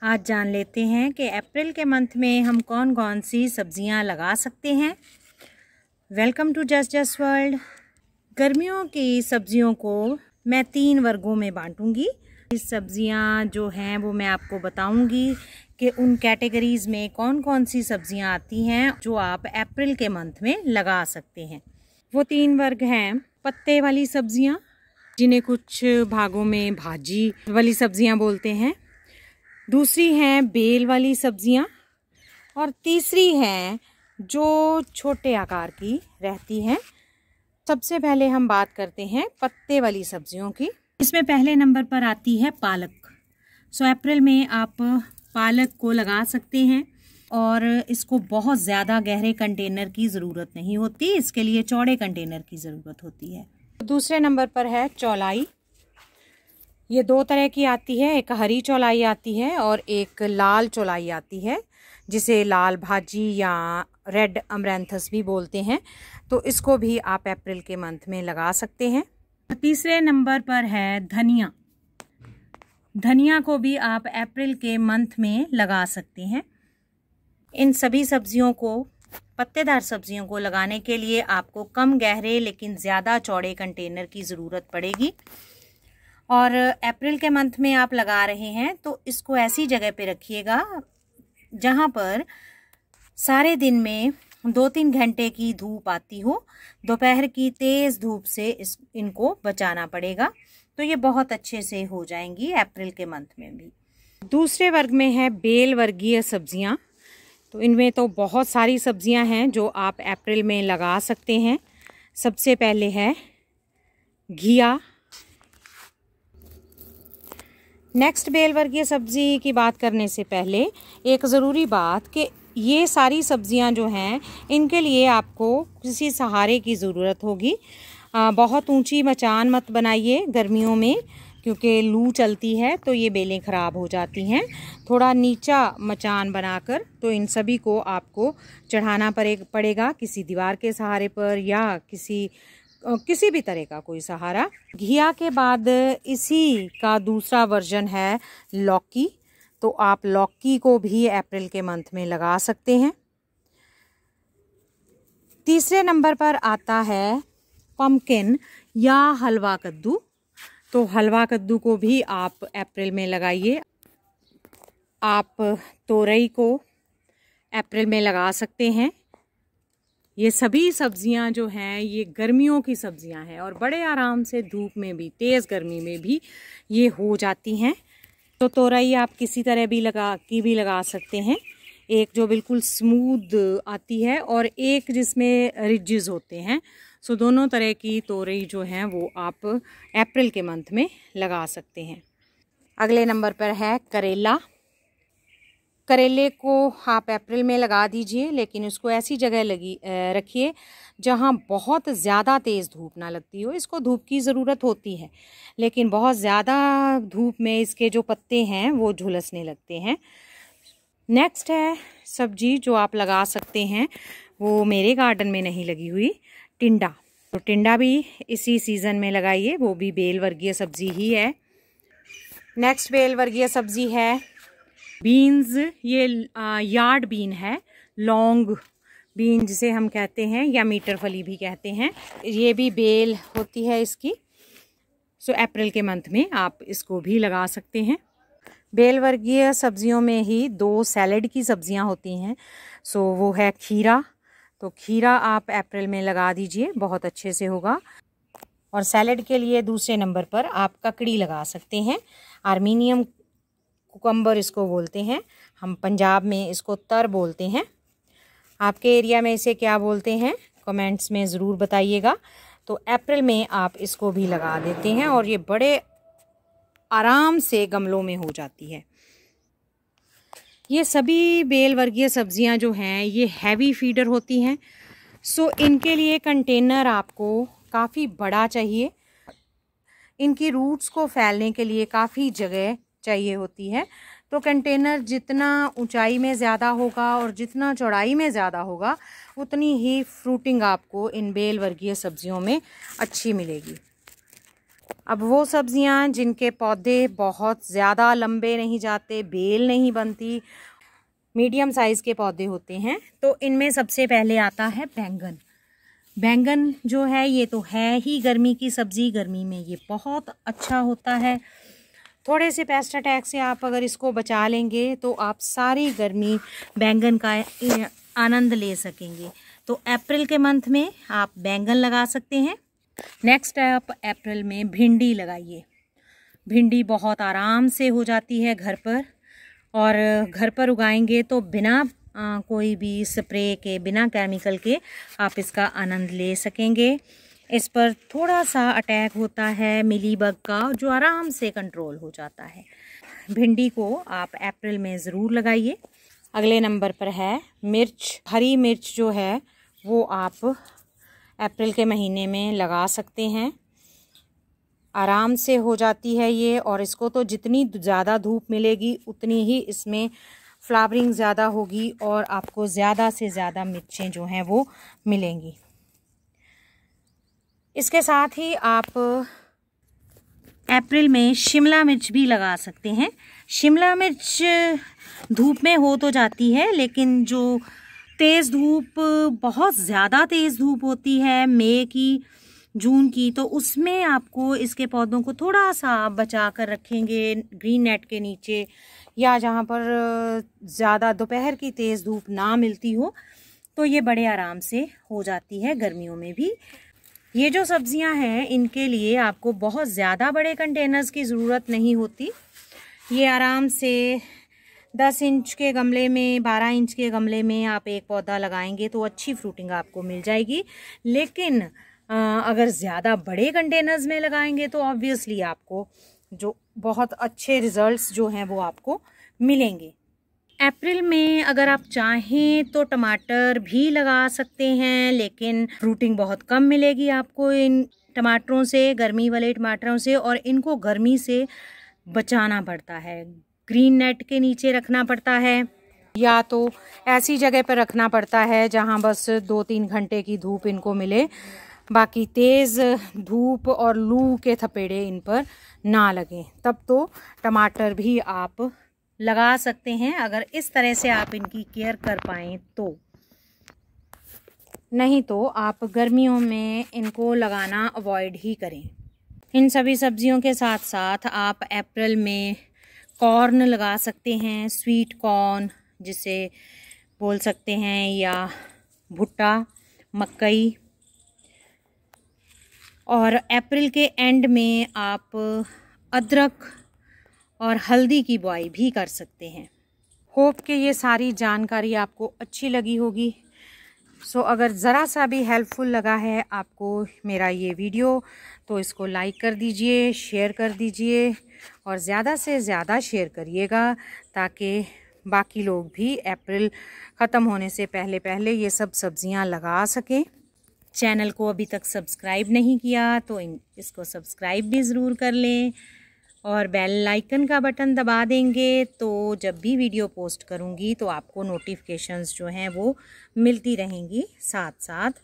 आज जान लेते हैं कि अप्रैल के मंथ में हम कौन कौन सी सब्जियां लगा सकते हैं। Welcome to just world. गर्मियों की सब्जियों को मैं 3 वर्गों में बांटूंगी। इस सब्जियां जो हैं वो मैं आपको बताऊंगी कि उन कैटेगरीज में कौन कौन सी सब्जियां आती हैं जो आप अप्रैल के मंथ में लगा सकते हैं। वो 3 वर्ग हैं। पत्ते वाली सब्जियां, जिन्हें कुछ भागों में भाजी वाली सब्जियां बोलते हैं। दूसरी हैं बेल वाली सब्जियां और तीसरी हैं जो छोटे आकार की रहती हैं। सबसे पहले हम बात करते हैं पत्ते वाली सब्जियों की। इसमें पहले नंबर पर आती है पालक। अप्रैल में आप पालक को लगा सकते हैं और इसको बहुत ज़्यादा गहरे कंटेनर की ज़रूरत नहीं होती, इसके लिए चौड़े कंटेनर की ज़रूरत होती है। दूसरे नंबर पर है चौलाई। ये 2 तरह की आती है, एक हरी चौलाई आती है और एक लाल चौलाई आती है, जिसे लाल भाजी या रेड अमरैंथस भी बोलते हैं। तो इसको भी आप अप्रैल के मंथ में लगा सकते हैं। तीसरे नंबर पर है धनिया। धनिया को भी आप अप्रैल के मंथ में लगा सकते हैं। इन सभी सब्जियों को, पत्तेदार सब्जियों को लगाने के लिए आपको कम गहरे लेकिन ज़्यादा चौड़े कंटेनर की ज़रूरत पड़ेगी। और अप्रैल के मंथ में आप लगा रहे हैं तो इसको ऐसी जगह पे रखिएगा जहां पर सारे दिन में 2-3 घंटे की धूप आती हो। दोपहर की तेज़ धूप से इनको बचाना पड़ेगा, तो ये बहुत अच्छे से हो जाएंगी अप्रैल के मंथ में भी। दूसरे वर्ग में है बेल वर्गीय सब्जियां। तो इनमें तो बहुत सारी सब्जियां हैं जो आप अप्रैल में लगा सकते हैं। सबसे पहले है घिया। नेक्स्ट बेल वर्गीय सब्जी की बात करने से पहले एक ज़रूरी बात कि ये सारी सब्जियां जो हैं इनके लिए आपको किसी सहारे की ज़रूरत होगी। बहुत ऊंची मचान मत बनाइए गर्मियों में, क्योंकि लू चलती है तो ये बेलें ख़राब हो जाती हैं। थोड़ा नीचा मचान बनाकर तो इन सभी को आपको चढ़ाना पड़ेगा किसी दीवार के सहारे पर या किसी भी तरह का कोई सहारा। घिया के बाद इसी का दूसरा वर्जन है लौकी। तो आप लौकी को भी अप्रैल के मंथ में लगा सकते हैं। तीसरे नंबर पर आता है पम्पकिन या हलवा कद्दू। तो हलवा कद्दू को भी आप अप्रैल में लगाइए। आप तोरई को अप्रैल में लगा सकते हैं। ये सभी सब्जियां जो हैं ये गर्मियों की सब्जियां हैं और बड़े आराम से धूप में भी, तेज़ गर्मी में भी ये हो जाती हैं। तो तोरई आप किसी तरह भी लगा सकते हैं। एक जो बिल्कुल स्मूथ आती है और एक जिसमें रिजेस होते हैं। दोनों तरह की तोरई जो हैं वो आप अप्रैल के मंथ में लगा सकते हैं। अगले नंबर पर है करेला। करेले को आप अप्रैल में लगा दीजिए, लेकिन उसको ऐसी जगह रखिए जहां बहुत ज़्यादा तेज़ धूप ना लगती हो। इसको धूप की ज़रूरत होती है, लेकिन बहुत ज़्यादा धूप में इसके जो पत्ते हैं वो झुलसने लगते हैं। नेक्स्ट है सब्जी जो आप लगा सकते हैं, वो मेरे गार्डन में नहीं लगी हुई, टिंडा। तो टिंडा भी इसी सीज़न में लगाइए, वो भी बेल वर्गीय सब्जी ही है। नेक्स्ट बेल वर्गीय सब्जी है बीन्स। ये यार्ड बीन है, लॉन्ग बीन जिसे हम कहते हैं या मीटर फली भी कहते हैं। ये भी बेल होती है इसकी। अप्रैल के मंथ में आप इसको भी लगा सकते हैं। बेल वर्गीय सब्जियों में ही 2 सैलेड की सब्जियां होती हैं। वो है खीरा। तो खीरा आप अप्रैल में लगा दीजिए, बहुत अच्छे से होगा। और सैलेड के लिए दूसरे नंबर पर आप ककड़ी लगा सकते हैं। आर्मीनियम कुकम्बर इसको बोलते हैं, हम पंजाब में इसको तर बोलते हैं। आपके एरिया में इसे क्या बोलते हैं कमेंट्स में ज़रूर बताइएगा। तो अप्रैल में आप इसको भी लगा देते हैं और ये बड़े आराम से गमलों में हो जाती है। ये सभी बेल वर्गीय सब्जियां जो हैं ये हैवी फीडर होती हैं। इनके लिए कंटेनर आपको काफ़ी बड़ा चाहिए। इनकी रूट्स को फैलने के लिए काफ़ी जगह चाहिए होती है। तो कंटेनर जितना ऊंचाई में ज़्यादा होगा और जितना चौड़ाई में ज़्यादा होगा, उतनी ही फ्रूटिंग आपको इन बेल वर्गीय सब्जियों में अच्छी मिलेगी। अब वो सब्जियां जिनके पौधे बहुत ज़्यादा लंबे नहीं जाते, बेल नहीं बनती, मीडियम साइज़ के पौधे होते हैं, तो इनमें सबसे पहले आता है बैंगन। बैंगन जो है ये तो है ही गर्मी की सब्ज़ी, गर्मी में ये बहुत अच्छा होता है। थोड़े से पेस्ट अटैक से आप अगर इसको बचा लेंगे तो आप सारी गर्मी बैंगन का आनंद ले सकेंगे। तो अप्रैल के मंथ में आप बैंगन लगा सकते हैं। नेक्स्ट आप अप्रैल में भिंडी लगाइए। भिंडी बहुत आराम से हो जाती है घर पर, और घर पर उगाएंगे तो बिना कोई भी स्प्रे के, बिना केमिकल के आप इसका आनंद ले सकेंगे। इस पर थोड़ा सा अटैक होता है मिलीबग का, जो आराम से कंट्रोल हो जाता है। भिंडी को आप अप्रैल में ज़रूर लगाइए। अगले नंबर पर है मिर्च। हरी मिर्च जो है वो आप अप्रैल के महीने में लगा सकते हैं, आराम से हो जाती है ये। और इसको तो जितनी ज़्यादा धूप मिलेगी उतनी ही इसमें फ्लावरिंग ज़्यादा होगी और आपको ज़्यादा से ज़्यादा मिर्चें जो हैं वो मिलेंगी। इसके साथ ही आप अप्रैल में शिमला मिर्च भी लगा सकते हैं। शिमला मिर्च धूप में हो तो जाती है, लेकिन जो तेज़ धूप, बहुत ज़्यादा तेज़ धूप होती है मई की, जून की, तो उसमें आपको इसके पौधों को थोड़ा सा आप बचा कर रखेंगे ग्रीन नेट के नीचे, या जहाँ पर ज़्यादा दोपहर की तेज़ धूप ना मिलती हो, तो ये बड़े आराम से हो जाती है गर्मियों में भी। ये जो सब्जियां हैं इनके लिए आपको बहुत ज़्यादा बड़े कंटेनर्स की ज़रूरत नहीं होती। ये आराम से 10 इंच के गमले में, 12 इंच के गमले में आप एक पौधा लगाएंगे तो अच्छी फ्रूटिंग आपको मिल जाएगी। लेकिन अगर ज़्यादा बड़े कंटेनर्स में लगाएंगे तो ऑब्वियसली आपको जो बहुत अच्छे रिजल्ट्स जो हैं वो आपको मिलेंगे। अप्रैल में अगर आप चाहें तो टमाटर भी लगा सकते हैं, लेकिन फ्रूटिंग बहुत कम मिलेगी आपको इन टमाटरों से, गर्मी वाले टमाटरों से, और इनको गर्मी से बचाना पड़ता है। ग्रीन नेट के नीचे रखना पड़ता है, या तो ऐसी जगह पर रखना पड़ता है जहां बस 2-3 घंटे की धूप इनको मिले, बाकी तेज़ धूप और लू के थपेड़े इन पर ना लगें। तब तो टमाटर भी आप लगा सकते हैं, अगर इस तरह से आप इनकी केयर कर पाएँ तो। नहीं तो आप गर्मियों में इनको लगाना अवॉइड ही करें। इन सभी सब्जियों के साथ साथ आप अप्रैल में कॉर्न लगा सकते हैं, स्वीट कॉर्न जिसे बोल सकते हैं, या भुट्टा, मकई। और अप्रैल के एंड में आप अदरक और हल्दी की बुआई भी कर सकते हैं। होप कि ये सारी जानकारी आपको अच्छी लगी होगी। सो अगर ज़रा सा भी हेल्पफुल लगा है आपको मेरा ये वीडियो, तो इसको लाइक कर दीजिए, शेयर कर दीजिए, और ज़्यादा से ज़्यादा शेयर करिएगा ताकि बाकी लोग भी अप्रैल ख़त्म होने से पहले पहले ये सब सब्जियां लगा सकें। चैनल को अभी तक सब्सक्राइब नहीं किया तो इसको सब्सक्राइब भी ज़रूर कर लें, और बेल आइकन का बटन दबा देंगे तो जब भी वीडियो पोस्ट करूंगी तो आपको नोटिफिकेशंस जो हैं वो मिलती रहेंगी साथ साथ।